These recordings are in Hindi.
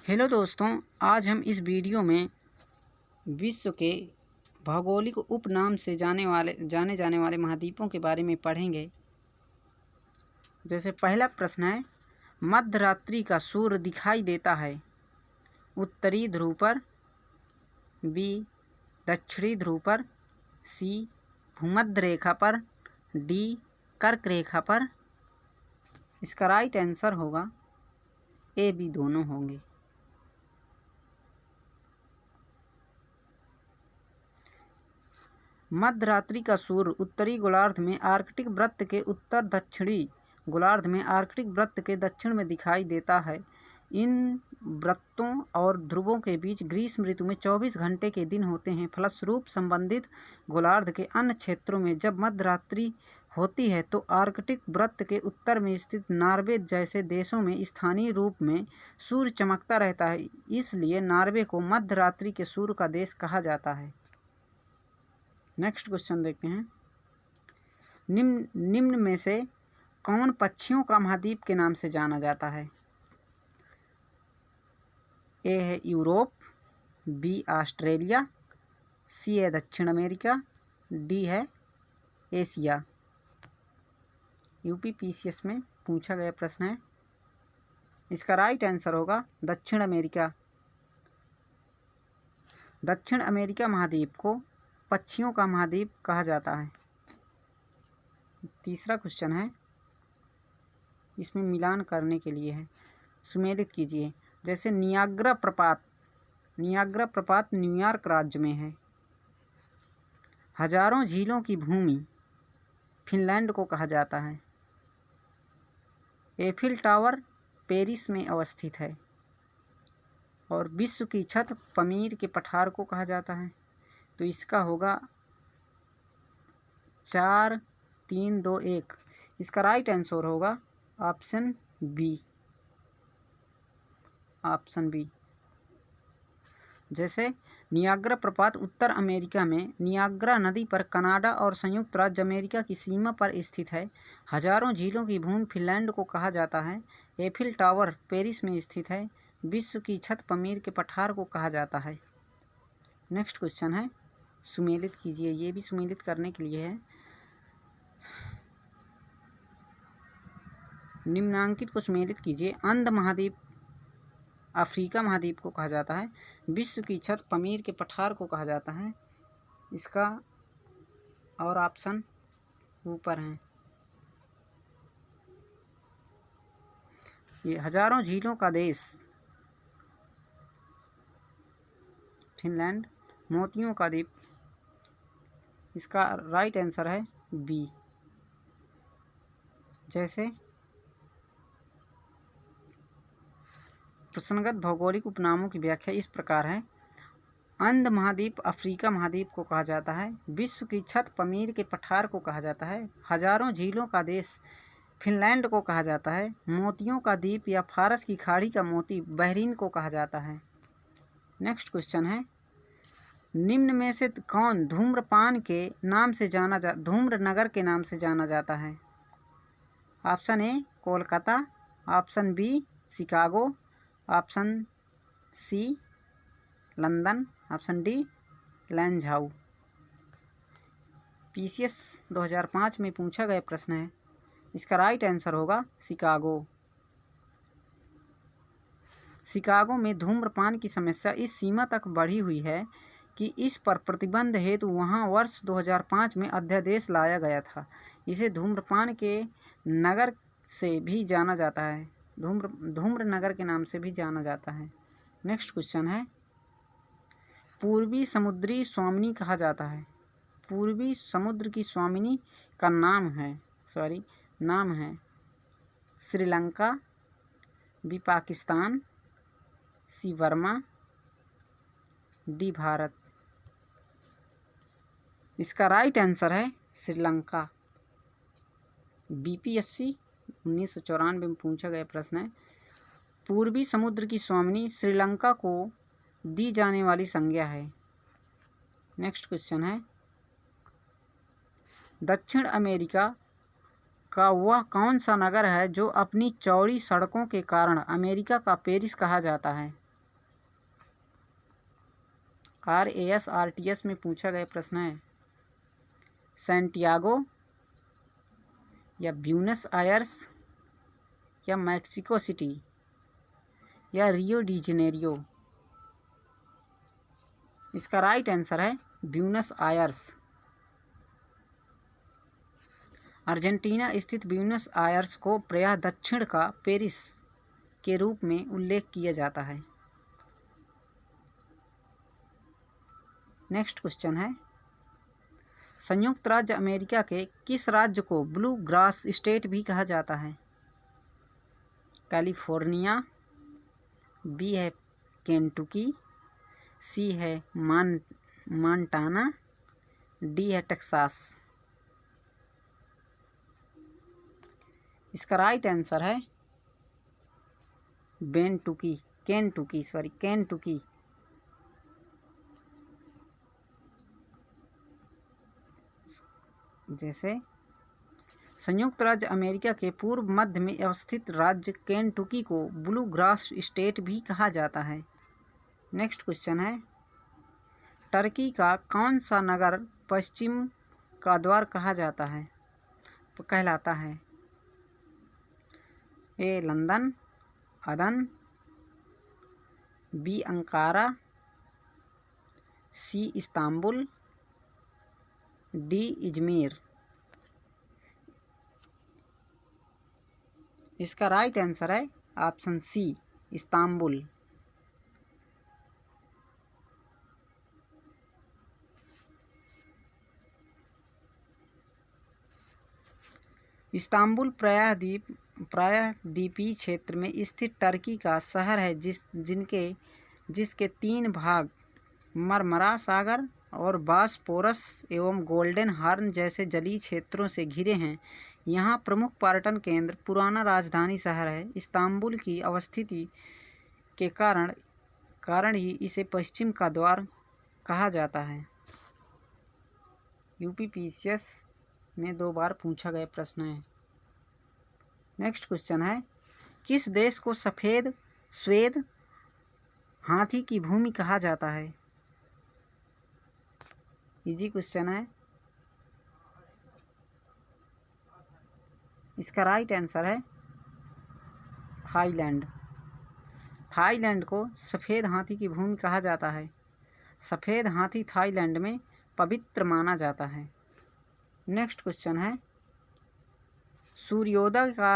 हेलो दोस्तों, आज हम इस वीडियो में विश्व के भौगोलिक उपनाम से जाने जाने वाले महाद्वीपों के बारे में पढ़ेंगे। जैसे पहला प्रश्न है, मध्यरात्रि का सूर्य दिखाई देता है उत्तरी ध्रुव पर, बी दक्षिणी ध्रुव पर, सी भूमध्य रेखा पर, डी कर्क रेखा पर। इसका राइट आंसर होगा ए बी दोनों होंगे। मध्यरात्रि का सूर्य उत्तरी गोलार्ध में आर्कटिक वृत्त के उत्तर दक्षिणी गोलार्ध में आर्कटिक वृत्त के दक्षिण में दिखाई देता है। इन वृत्तों और ध्रुवों के बीच ग्रीष्म ऋतु में 24 घंटे के दिन होते हैं। फलस्वरूप संबंधित गोलार्ध के अन्य क्षेत्रों में जब मध्यरात्रि होती है तो आर्कटिक वृत्त के उत्तर में स्थित नॉर्वे जैसे देशों में स्थानीय रूप में सूर्य चमकता रहता है। इसलिए नॉर्वे को मध्यरात्रि के सूर्य का देश कहा जाता है। नेक्स्ट क्वेश्चन देखते हैं, निम्न में से कौन पक्षियों का महाद्वीप के नाम से जाना जाता है? ए है यूरोप, बी ऑस्ट्रेलिया, सी है दक्षिण अमेरिका, डी है एशिया। यूपीपीसीएस में पूछा गया प्रश्न है। इसका राइट आंसर होगा दक्षिण अमेरिका। दक्षिण अमेरिका महाद्वीप को पक्षियों का महाद्वीप कहा जाता है। तीसरा क्वेश्चन है, इसमें मिलान करने के लिए है, सुमेलित कीजिए। जैसे नियाग्रा प्रपात न्यूयॉर्क राज्य में है। हजारों झीलों की भूमि फिनलैंड को कहा जाता है। एफिल टावर पेरिस में अवस्थित है। और विश्व की छत पमीर के पठार को कहा जाता है। तो इसका होगा 4, 3, 2, 1। इसका राइट आंसर होगा ऑप्शन बी। जैसे नियाग्रा प्रपात उत्तर अमेरिका में नियाग्रा नदी पर कनाडा और संयुक्त राज्य अमेरिका की सीमा पर स्थित है। हजारों झीलों की भूमि फिनलैंड को कहा जाता है। एफिल टावर पेरिस में स्थित है। विश्व की छत पमीर के पठार को कहा जाता है। नेक्स्ट क्वेश्चन है, सुमेलित कीजिए। ये भी सुमेलित करने के लिए है। निम्नांकित को सुमेलित कीजिए। अंध महाद्वीप अफ्रीका महाद्वीप को कहा जाता है। विश्व की छत पमीर के पठार को कहा जाता है। इसका और ऑप्शन ऊपर हैं। ये हजारों झीलों का देश फिनलैंड, मोतियों का द्वीप। इसका राइट आंसर है बी। जैसे प्रश्नगत भौगोलिक उपनामों की व्याख्या इस प्रकार है। अंध महाद्वीप अफ्रीका महाद्वीप को कहा जाता है। विश्व की छत पमीर के पठार को कहा जाता है। हजारों झीलों का देश फिनलैंड को कहा जाता है। मोतियों का द्वीप या फारस की खाड़ी का मोती बहरीन को कहा जाता है। नेक्स्ट क्वेश्चन है, निम्न में से कौन धूम्रपान के नाम से धूम्र नगर के नाम से जाना जाता है? Option A Kolkata, option B Chicago, option C London, option D Lanzhou. PCS 2005 में पूछा गया प्रश्न है। इसका राइट आंसर होगा शिकागो। शिकागो में धूम्रपान की समस्या इस सीमा तक बढ़ी हुई है कि इस पर प्रतिबंध हेतु वहां वर्ष 2005 में अध्यादेश लाया गया था। इसे धूम्रपान के नगर से भी जाना जाता है। धूम्र नगर के नाम से भी जाना जाता है। नेक्स्ट क्वेश्चन है, पूर्वी समुद्री स्वामिनी कहा जाता है। पूर्वी समुद्र की स्वामिनी का नाम है श्रीलंका, बी पाकिस्तान, सी बर्मा, डी भारत। इसका राइट आंसर है श्रीलंका। बीपीएससी 1994 में पूछा गया प्रश्न है। पूर्वी समुद्र की स्वामिनी श्रीलंका को दी जाने वाली संज्ञा है। नेक्स्ट क्वेश्चन है, दक्षिण अमेरिका का वह कौन सा नगर है जो अपनी चौड़ी सड़कों के कारण अमेरिका का पेरिस कहा जाता है? RAS RTS में पूछा गया प्रश्न है सैंटियागो या ब्यूनस आयर्स या मैक्सिको सिटी या रियो डी जेनेरियो। इसका राइट आंसर है ब्यूनस आयर्स। अर्जेंटीना स्थित ब्यूनस आयर्स को प्रायः दक्षिण का पेरिस के रूप में उल्लेख किया जाता है। नेक्स्ट क्वेश्चन है संयुक्त राज्य अमेरिका के किस राज्य को ब्लू ग्रास स्टेट भी कहा जाता है? कैलिफोर्निया, बी है केंटुकी, सी है मांटाना, डी है टेक्सास। इसका राइट आंसर है केंटुकी। जैसे संयुक्त राज्य अमेरिका के पूर्व मध्य में अवस्थित राज्य केंटुकी को ब्लू ग्रास स्टेट भी कहा जाता है। नेक्स्ट क्वेश्चन है टर्की का कौन सा नगर पश्चिम का द्वार कहा जाता है कहलाता है? ए लंदन, अदन, बी अंकारा, सी इस्तांबुल, डी इजमीर। इसका राइट आंसर है ऑप्शन सी इस्तांबुल। इस्तांबुल प्रायद्वीपीय क्षेत्र में स्थित टर्की का शहर है जिसके 3 भाग मरमरा सागर और बॉस्फोरस एवं गोल्डन हॉर्न जैसे जलीय क्षेत्रों से घिरे हैं। यहाँ प्रमुख पर्यटन केंद्र पुराना राजधानी शहर है। इस्तांबुल की अवस्थिति के कारण ही इसे पश्चिम का द्वार कहा जाता है। UPPCS में 2 बार पूछा गया प्रश्न है। नेक्स्ट क्वेश्चन है किस देश को श्वेत हाथी की भूमि कहा जाता है? इजी क्वेश्चन है। इसका राइट आंसर है थाईलैंड को सफ़ेद हाथी की भूमि कहा जाता है। सफ़ेद हाथी थाईलैंड में पवित्र माना जाता है। नेक्स्ट क्वेश्चन है सूर्योदय का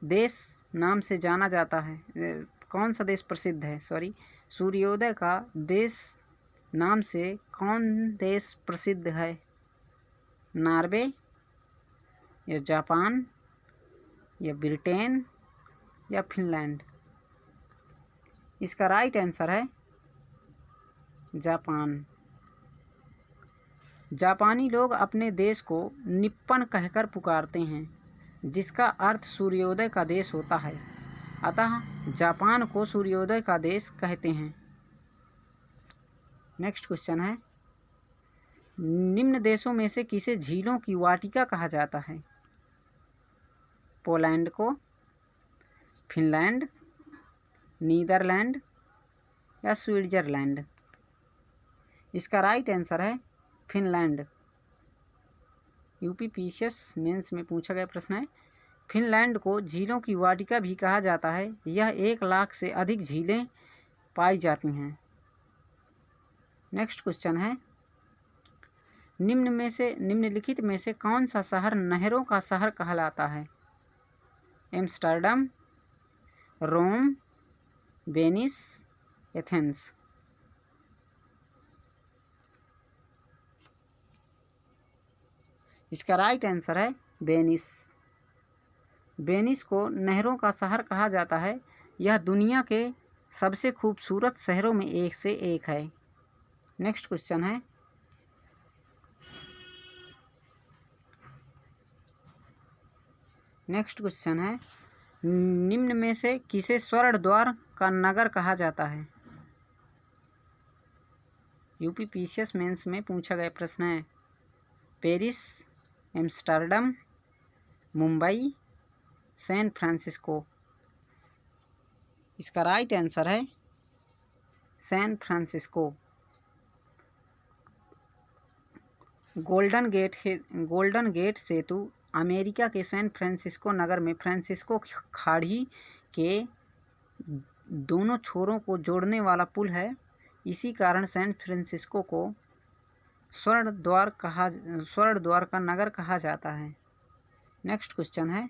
देश नाम से जाना जाता है कौन सा देश प्रसिद्ध है? सूर्योदय का देश नाम से कौन देश प्रसिद्ध है? नॉर्वे या जापान या ब्रिटेन या फिनलैंड। इसका राइट आंसर है जापान। जापानी लोग अपने देश को निप्पन कहकर पुकारते हैं जिसका अर्थ सूर्योदय का देश होता है। अतः जापान को सूर्योदय का देश कहते हैं। नेक्स्ट क्वेश्चन है निम्न देशों में से किसे झीलों की वाटिका कहा जाता है? पोलैंड को, फिनलैंड, नीदरलैंड या स्विट्जरलैंड। इसका राइट आंसर है फिनलैंड। UPPCS मेंस में पूछा गया प्रश्न है फिनलैंड को झीलों की वाटिका भी कहा जाता है। यह 1 लाख से अधिक झीलें पाई जाती हैं। नेक्स्ट क्वेश्चन है निम्नलिखित में से कौन सा शहर नहरों का शहर कहलाता है? एम्स्टर्डम, रोम, वेनिस, एथेंस। इसका राइट आंसर है वेनिस। वेनिस को नहरों का शहर कहा जाता है। यह दुनिया के सबसे खूबसूरत शहरों में एक से एक है। नेक्स्ट क्वेश्चन है निम्न में से किसे स्वर्ण द्वार का नगर कहा जाता है? UPPCS मेंस में पूछा गया प्रश्न है Paris, Amsterdam, Mumbai, San Francisco. इसका राइट आंसर है सैन फ्रांसिस्को। गोल्डन गेट सेतु अमेरिका के सैन फ्रांसिस्को नगर में फ्रांसिस्को खाड़ी के दोनों छोरों को जोड़ने वाला पुल है। इसी कारण सैन फ्रांसिस्को को स्वर्ण द्वार का नगर कहा जाता है। नेक्स्ट क्वेश्चन है,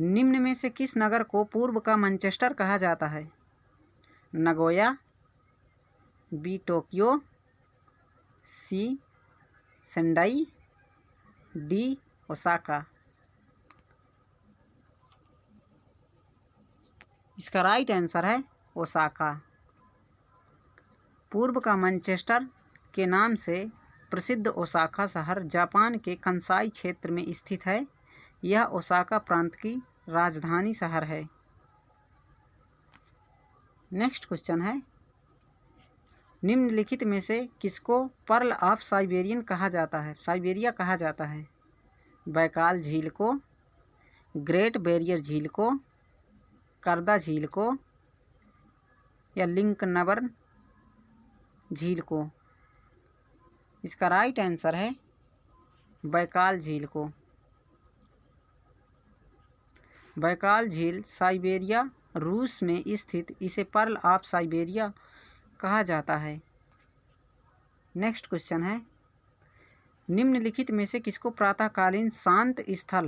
निम्न में से किस नगर को पूर्व का मैनचेस्टर कहा जाता है? नगोया, बी टोक्यो, सी सेंडाई, डी ओसाका। इसका राइट आंसर है ओसाका। पूर्व का मैनचेस्टर के नाम से प्रसिद्ध ओसाका शहर जापान के कंसाई क्षेत्र में स्थित है। यह ओसाका प्रांत की राजधानी शहर है। नेक्स्ट क्वेश्चन है, निम्नलिखित में से किसको पर्ल ऑफ साइबेरियन कहा जाता है, साइबेरिया कहा जाता है? बैकाल झील को, ग्रेट बैरियर झील को, करदा झील को, या लिंकनबर्न झील को? इसका राइट आंसर है बैकाल झील को। बैकाल झील साइबेरिया रूस में स्थित इसे पर्ल ऑफ साइबेरिया कहा जाता है। नेक्स्ट क्वेश्चन है, निम्नलिखित में से किसको प्रातःकालीन शांत स्थल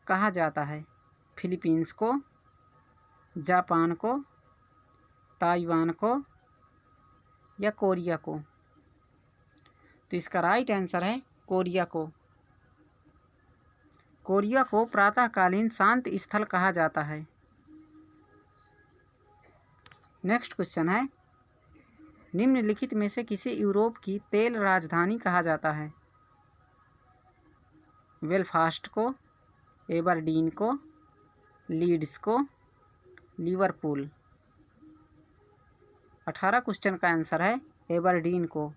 कहा जाता है? फिलीपींस को, जापान को, ताइवान को, या कोरिया को? तो इसका राइट आंसर है कोरिया को। कोरिया को प्रातःकालीन शांत स्थल कहा जाता है। नेक्स्ट क्वेश्चन है, निम्नलिखित में से किसे यूरोप की तेल राजधानी कहा जाता है? बेलफास्ट को, एबरडीन को, लीड्स को, लिवरपूल? 18 क्वेश्चन का आंसर है एबरडीन को।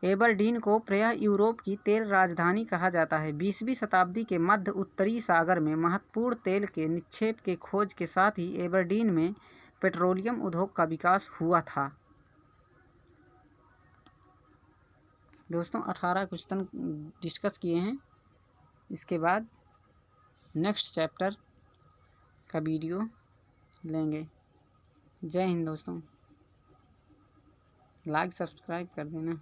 एबरडीन को प्रायः यूरोप की तेल राजधानी कहा जाता है। 20वीं शताब्दी के मध्य उत्तरी सागर में महत्वपूर्ण तेल के निक्षेप के खोज के साथ ही एबरडीन में पेट्रोलियम उद्योग का विकास हुआ था। दोस्तों 18 क्वेश्चन डिस्कस किए हैं। इसके बाद नेक्स्ट चैप्टर का वीडियो लेंगे। जय हिंद दोस्तों, लाइक सब्सक्राइब कर देना।